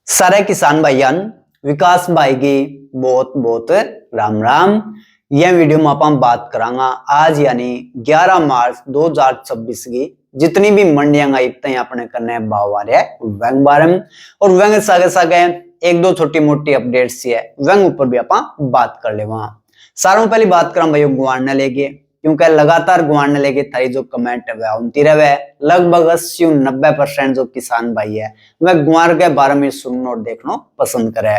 सारे किसान भाईयान विकास भाई की बहुत बहुत राम राम। यह वीडियो में अपन बात करांगा आज यानी 11 मार्च 2026 की जितनी भी मंडियां हैं अपने करने भाव आ रहे हैं वंग बारे में और वंग सागे सागे एक दो छोटी मोटी अपडेट्स है वंग ऊपर भी अपन बात कर ले। वहां सारों पहली बात करा भाई गुआड़ने लेके क्योंकि लगातार गुआड़ने लेके थारी जो कमेंट है वह उनती रहे लगभग 80-90% जो किसान भाई है वह गुआर के बारे में सुनना और देखना पसंद करे।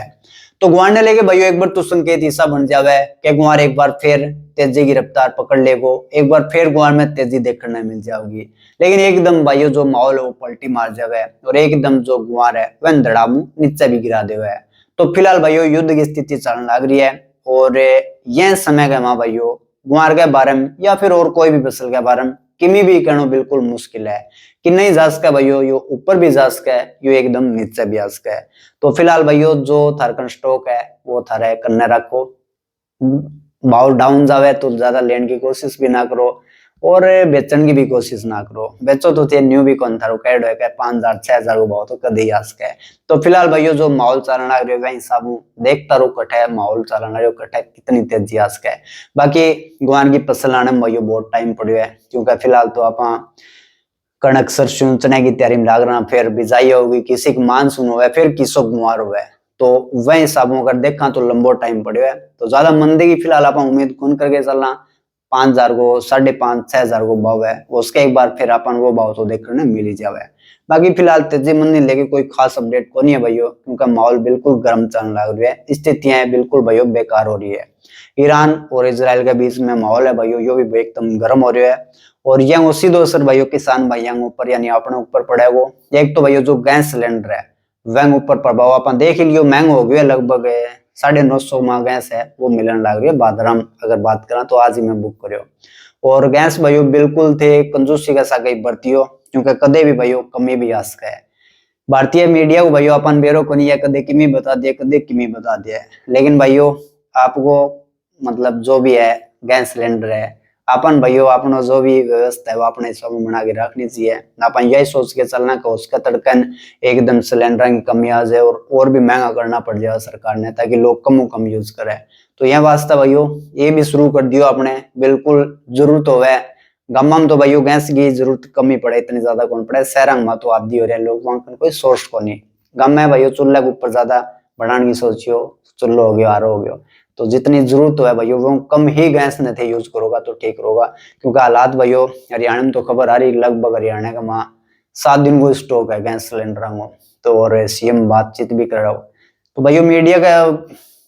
तो गुआड़ने लेके भाइयों एक बार तो संकेत ऐसा बन जावे कि गुआर एक बार फिर तेजी की रफ्तार पकड़ लेगो, एक बार फिर गुआर में तेजी देखने मिल जाएगी। लेकिन एकदम भाइयों जो माहौल है वो पलटी मार जावे और एकदम जो गुआर है वह धड़ामू नीचे भी गिरा देवे। तो फिलहाल भाइयों युद्ध की स्थिति चलने लग रही है और यह समय के माँ भाइयों गुआर के बारे में या फिर और कोई भी फसल के बारे में किमी भी कहना बिल्कुल मुश्किल है कि नहीं जा सका भाइयों, यो ऊपर भी जा सका है, यो एकदम नीचे भी आ सका है। तो फिलहाल भाइयों जो थारकन स्टॉक है वो थारे करने रखो, भाव डाउन जावे तो ज्यादा लेने की कोशिश भी ना करो और बेचने की भी कोशिश ना करो। बेचो तो थे न्यू भी कौन थारो कैड है 5,000-6,000 को भाव तो कदे ही आ सके। तो फिलहाल भाइयों जो माहौल चलना लग रहा है हिसाब देखता रो कटे माहौल चलना रहो कटे कितनी तेजी आ सके। बाकी गुआर की फसल आने में भाइयों बहुत टाइम पड़ो है क्योंकि फिलहाल तो आप कणक सरसों चने की तैयारी में लाग रहा, फिर बिजाई होगी, किसी की मानसून हो फिर किसो गुआर हो तो वह हिसाबों अगर देखा तो लंबो टाइम पड़ो है। तो ज्यादा मंदी की फिलहाल आप उम्मीद कौन करके चलना 5,000 को 5,500-6,000 को भाव है उसके एक बार फिर अपन वो भाव तो देखने मिल ही जावे। बाकी फिलहाल तेजी मंदी लेके कोई खास अपडेट को नहीं है भाइयों क्योंकि माहौल बिल्कुल गर्म चलने लग रहा है, स्थितियां बिल्कुल भाइयों बेकार हो रही है। ईरान और इसराइल के बीच में माहौल है भाइयों यो भी एकदम गर्म हो रहा है और यह उसी दो असर भाइयों किसान भाइयों ऊपर यानी अपने ऊपर पड़ेगा। एक तो भाइयों जो गैस सिलेंडर है वह ऊपर प्रभाव अपन देख लियो महंगा हो गया, लगभग 950 में गैस है वो मिलने लग रही है बादराम अगर बात करा तो आज ही मैं बुक करो। और गैस भाइयों बिल्कुल थे कंजूसी का सा कहीं बरती हो क्योंकि कदे भी भाइयों कमी भी आ सका है। भारतीय मीडिया को भाइयों अपन बेरो को नहीं है कदे किमी बता दिया कदे किमी बता दिया है, लेकिन भाइयों आपको मतलब जो भी है गैस सिलेंडर है अपन भाइयों अपना जो भी व्यवस्था है वो अपने हिसाब में बना के रखनी चाहिए। अपन यही सोच के चलना कि उसका तड़कन एकदम सिलेंडर की कमी आ जाए और भी महंगा करना पड़ जाए सरकार ने ताकि लोग कम यूज करे। तो यह वास्ता भाइयों ये भी शुरू कर दियो अपने बिल्कुल जरूरत हो गामा में तो भाइयों गैस की जरूरत कमी पड़े इतनी ज्यादा कौन पड़े, शहर में तो आदि हो रहे लोग वहां कोई सोर्स को नहीं। गाँव में भाइयों चूल्हे के ऊपर ज्यादा बढ़ाने की सोचियो, चूल्हो हो गया आरो हो गया तो जितनी जरूरत है भाइयों वो कम ही गैस ने थे यूज करोगा तो ठीक होगा। क्योंकि हालात भाइयों हरियाणा में तो खबर आ रही लगभग हरियाणा का वहां 7 दिन को स्टॉक है गैस सिलेंडर को। तो और सीएम बातचीत भी कर रहा हो तो भाइयों मीडिया का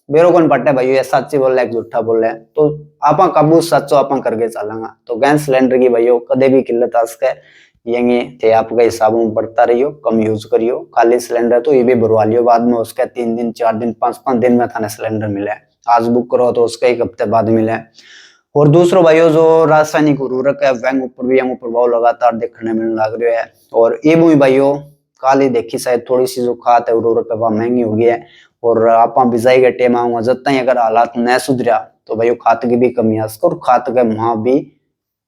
बेरो कौन पट्टा भाइयों या सच्ची बोल रहा है झूठा बोल रहा है तो आप काबू सचो आप करके चलेंगे। तो गैस सिलेंडर की भाइयों कदे भी किल्लत आ सके यही थे आपका हिसाब में बढ़ता रहियो, कम यूज करियो। खाली सिलेंडर तो ये भी भरवा लियो बाद में उसके 3 दिन 4 दिन 5-5 दिन में थाने सिलेंडर मिले, आज बुक करो तो उसका 1 हफ्ते बाद मिले। और दूसरो भाइयों जो रासायनिक उर्वरक है वह ऊपर भी हम प्रभाव लगातार देखने मिलने लग रहा है और ये भी भाइयों काली देखी शायद थोड़ी सी जो खाद है उर्वरक वह महंगी हो गई है और आप बिजाई के टेम आऊंगा जब तक अगर हालात न सुधरा तो भाइयों खाद की भी कमी आ सके और खाद के वहां भी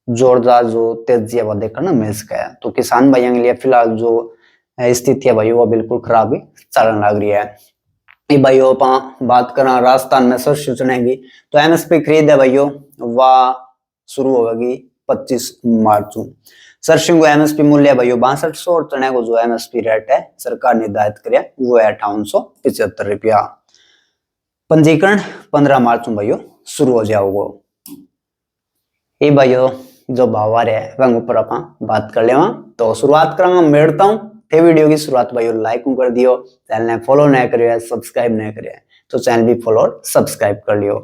जोरदार जो तेजी वह देखने मिल सके। तो किसान भाइयों के लिए फिलहाल जो स्थिति है भाई वो बिल्कुल खराब ही चलने लग रही है। भाइयों आप बात करा राजस्थान में सरसों चने की तो एमएसपी खरीद है भाइयों वह शुरू होगी 25 मार्च को। सरसों को एमएसपी मूल्य भाइयों 6200 और चने को जो एमएसपी रेट है सरकार निर्धारित करे वो है 5875 रुपया। पंजीकरण 15 मार्च को भाइयों शुरू हो जाओगे। ये भाइयों जो भाव आ रहा है वह ऊपर आप बात कर ले। तो शुरुआत करा मेड़ता हूँ थे वीडियो की शुरुआत भाइयों लाइक कर दियो, चैनल ने फॉलो नहीं करियो सब्सक्राइब नहीं करियो तो चैनल भी फॉलो और सब्सक्राइब कर लियो।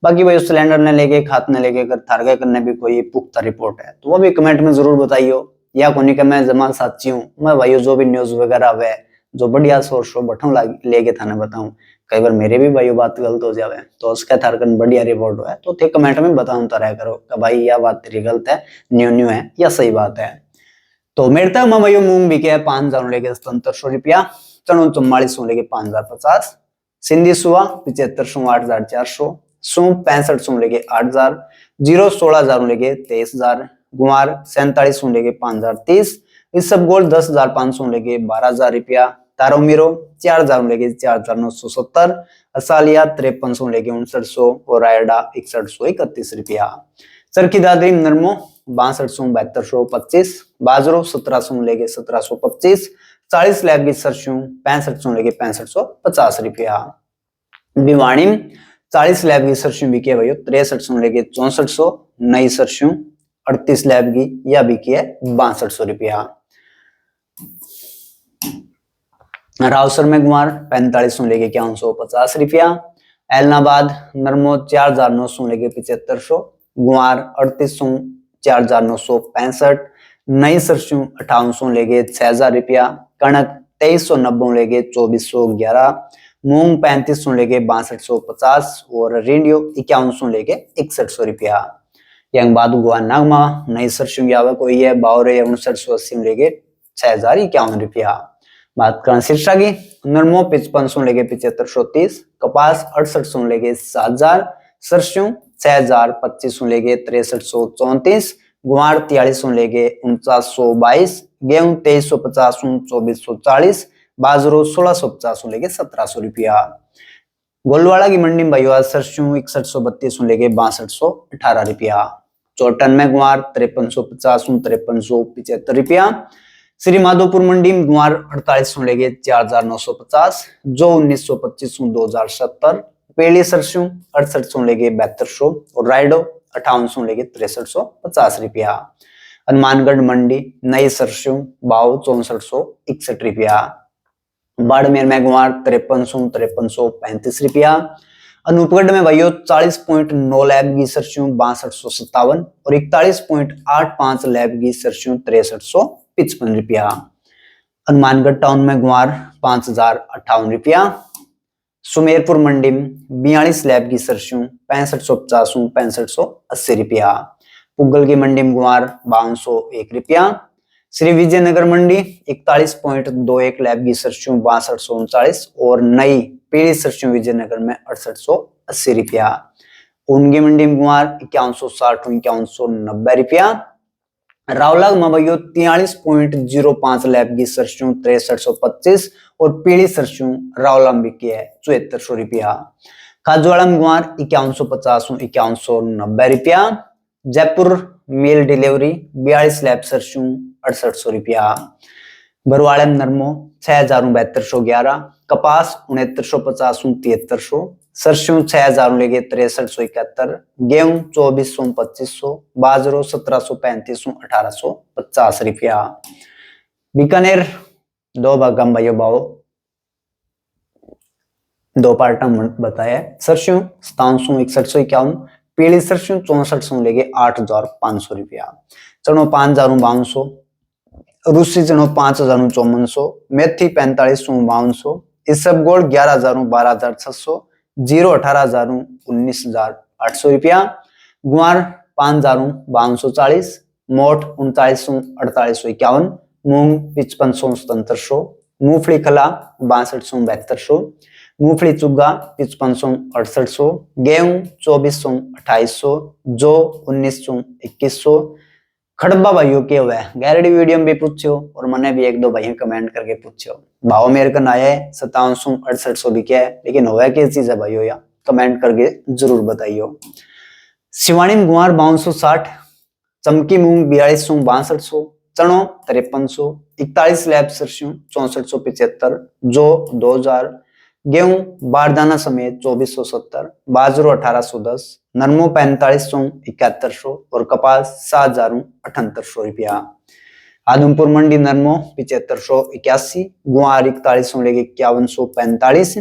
बाकी भाई सिलेंडर ने लेके खात ने लेके अगर थारगे करने भी कोई पुख्ता रिपोर्ट है तो वो भी कमेंट में जरूर बताइयो या कोनी के मैं जमा साची हूँ मैं भाइयों जो भी न्यूज वगैरह वे जो बढ़िया सोर्स हो बठों लेके थाने बताऊं। कई बार मेरे भी भाइयों बात गलत हो जावे तो उसका थारकन बढ़िया रिपोर्ट हो तो थे कमेंट में बताऊं तरह करो कि भाई यह बात तेरी गलत है न्यू है या सही बात है। तो मेरे तक भाइयों मूंग बिके 5,000 लेके 7700 रुपया, चनो 4400 लेके 5,050, सिंधी सुआ 7500 8,400, सूप 6500 लेके 8,000, जीरो 16,000 लेके 23,000, गुमार 4700 लेके 5,030, इसब गोल्ड 10,500 लेके 12,000 रुपया, तारोमीरो 4000 लेके 4970, असालिया 5300 लेके 5900 और रायडा 6131 रुपया। चरखी दादरी नरमो 6200 7225, बाजरो 1700 लेके 1725, 40 लैब की सरसों 6500 लेके 6550 रुपया। भिवाड़ी 40 लैब की सरसों बिकी है भाई 6300 लेके 6400, नई सरसों 38 लैब की यह बिकी है 6200 रुपया। रावसर में गुआर 4500 लेके 5150 रुपया। एलनाबाद नरमो 4900 लेके 7500, गुआर 3800 4965, नई सरसों 5800 लेके 6000 रुपया। कणक 2390 लेके 2411, मूंग 3500 लेके 6250 और रेडियो 5100 लेके 6100 रुपया। यंग बाद गुआ नागमा नई सरसों की आवक हुई है 5980 लेके 6051 रुपया। बात करें शीर्षा की, नरमो 5500 लेके 7530, कपास 6800 लेके 7000, सरसों 6025 लेके 6334, गुआर 4300 लेके 4922, गेहूं 2350 2440, बाजरो 1650 लेके 1700 रुपया। गोलवाड़ा की मंडी में भाइयों सरसों 6132 लेके 6218 रुपया। चौटन में गुआर 5350 5375 रुपया। श्री माधोपुर मंडी में गुआर 4800 लेके 4950, जो 1925 2070, पेली सरसों 6800 लेके 7200 और रायडो 5800 लेके 6350 रुपया। हनुमानगढ़ मंडी नई सरसों भाव 6461 रुपया। बाड़मेर में गुआर 5300 5335 रुपया। अनूपगढ़ में भाइयों 40.9 लैब की सरसों 6257 और 41.85 लैब की सरसों 6355 रुपया। हनुमानगढ़ टाउन में गुआर 5058 रुपया। सुमेरपुर मंडी में 42 लैब की सरसों 6550 6580 रुपया। पुगल की मंडी में गुआर 5201 रुपया। श्री विजयनगर मंडी 41.21 लैब की सरसों 6239 और नई पीली सरसों विजयनगर में 6880 रुपया। ऊनगी मंडी में गुआर 5160 5190 रुपया। रावलाग में भाइयों 43.05 लैब की सरसों 6325 और पीली सरसों रावला में बिकी है 7400 रुपया। खाजवाड़ा में गुआर 5150 5190 रुपया। जयपुर मेल डिलीवरी 42 लैब सरसों 6800 रुपया। बरवाड़े में नरमो 6000 कपास 6950 7300, सरसों 6000 लेके 6371, गेहूं 2400 2500, बाजरो 1735 1850 रुपया। बीकानेर दो भाग में भाइयों भाव दो पार्ट में बताया। सरसों 5761 पीली सरसों 6400 लेके 8500 रुपया। चनो 5052, रूसी चनो 5054, मेथी 4552, इसबगोल 11000 12600, जीरो 18000 19800 रुपया। गुआर 505240, मोठ 394851, मूंग 5500 7700, मूंगफली खला 6200 7200, मूंगफली चुग्गा 5500 6800, गेहूं 2400 2800, जौ 1900 2100। खड़बा भाइयों के हुए गैरडी वीडियो में भी पूछो और मैंने भी एक दो भाइयों कमेंट करके पूछो। भाव मेरे का आया है 5700 6800 भी क्या है, लेकिन हुआ क्या चीज है भाइयों, या कमेंट करके जरूर बताइयो। शिवानी में गुआर 5260, चमकी मूंग 4200 6200, चनो 5300, 41 लैब सरसों 6475, जौ 2000, गेहूं बारदाना समेत 2470, बाजरो 1810, नरमो 4500 7100 और कपास 7000 7800 रुपया। आदमपुर मंडी नरमो 7581, गुआर 4100 लेके 5145,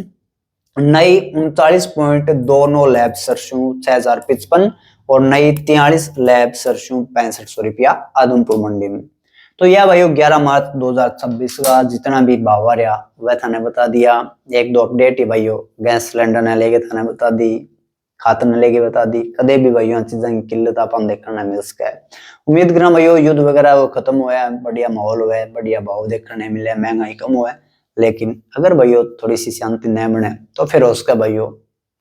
नई 39.29 लैब सरसों 6055 और नई 43 लैब सरसों 6500 रुपया आदमपुर मंडी में। तो यह भाइयों 11 मार्च 2026 का जितना भी भाव आ रहा वह थाने बता दिया। एक दो अपडेट ही भाइयों, गैस सिलेंडर ने लेके थाने बता दी, खातर ने लेके बता दी, कदे भी भाइयों चीजें की किल्लत अपन देखने मिल सके। उम्मीद करा भाइयों युद्ध वगैरह वो खत्म हुआ है, बढ़िया माहौल हुआ है, बढ़िया भाव देखने मिले, महंगाई कम हुआ है। लेकिन अगर भाइयों थोड़ी सी शांति न बने तो फिर उसका भाइयों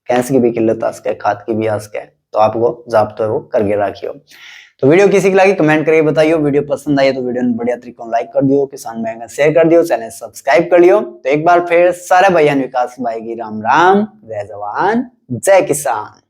गैस की भी किल्लत आ सके, खाद की भी आ सके, तो आपको जाब्ता वो करके रखियो। तो वीडियो किसी की लगी कमेंट करके बताइए। वीडियो पसंद आई तो वीडियो ने बढ़िया तरीके से लाइक कर दियो, किसान भाई का शेयर कर दियो, चैनल सब्सक्राइब कर लियो। तो एक बार फिर सारे भैया विकास भाई की राम राम, जय जवान जय किसान।